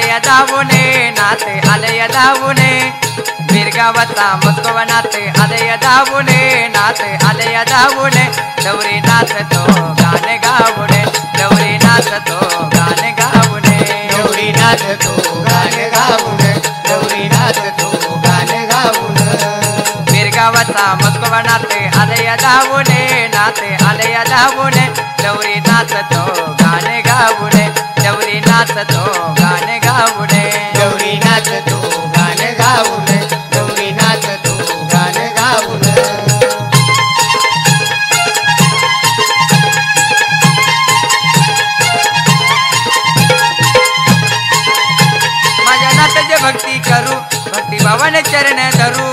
आलया धावूने नाते आलया धावूने बिरगावाचा मस्कोवा नाते आलया धावूने नाते आलया धावूने दौरी नाचतो गाणे गावूने दौरी नाचतो गाणे गावूने दौरी नाचतो गाणे गावूने दौरी नाचतो गाणे गावूने बिरगावाचा मस्कोवा नाते आलया धावूने नाते आलया धावूने दौरी नाचतो गाणे गावूने दौरी नाचतो गाणे गावूने दौरी नाचतो गाणे गावूने दौरी नाचतो गाणे गावूने माझ्या नाथाची भक्ती करू भक्ती भावाने चरण धरू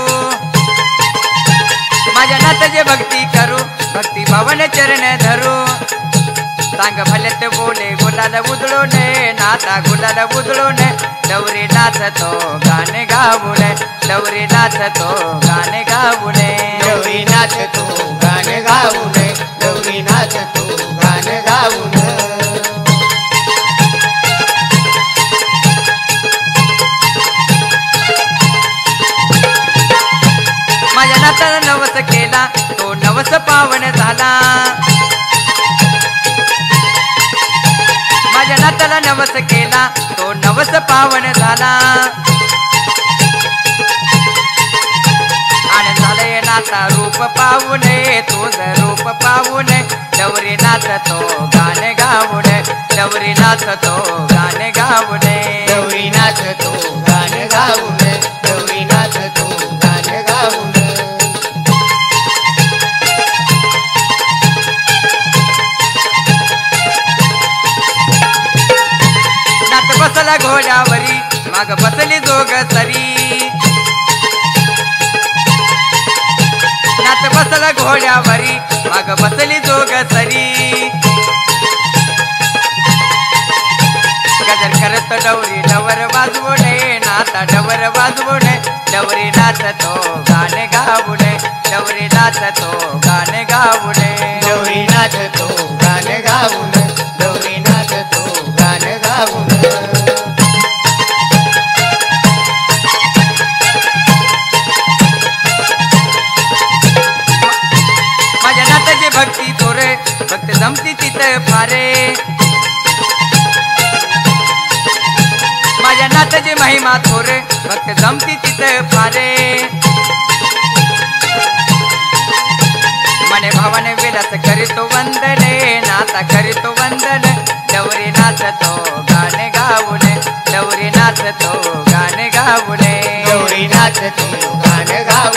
माझ्या नाथाची भक्ती करू भक्ती भावाने चरण धरू सांग भले ते बोले गुलाल उधळूने नाता गुलाल उधळूने दौरी नाचतो गाणे गावूने दौरी नाचतो गाणे गावूने दौरी नाचतो गाणे गावूने दौरी नाचतो गाणे गावूने माझ्या नाताला नवस केला तो नवस पावन झाला माझ्या नाताला नवस केला तो नवस पावन झाला आनंद झालंय नाता रूप पावूने तुझं रूप पावूने दौरी नाचतो गाणे गावूने दौरी नाचतो गाणे गावूने दौरी नाचतो गाणे गावूने दौरी नाचतो गाणे गावूने नात बसला घोड्यावरी माग बसली जोग सरी नात बसला घोड्यावरी माग बसली जोग सरी गजर करत डवरी डवर वाजवणे नाता डवर वाजवणे डवरी नाचतो गाणे गावूने डवरी नाचतो गाणे गावूने दौरी नाचतो गाणे गावूने दौरी नाचतो गाणे गावूने माझ्या नाथाची भक्ती थोरे भक्त जमती तिथं फारे माझ्या नाथाची महिमा थोरे भक्त जमती तिथं फारे मने भावाने विलास करीतो वंदने नाता करीतो वंदन दौरी नाचतो गाणे गावूने दौरी नाचतो गाणे गावूने दौरी नाचतो गाणे गावूने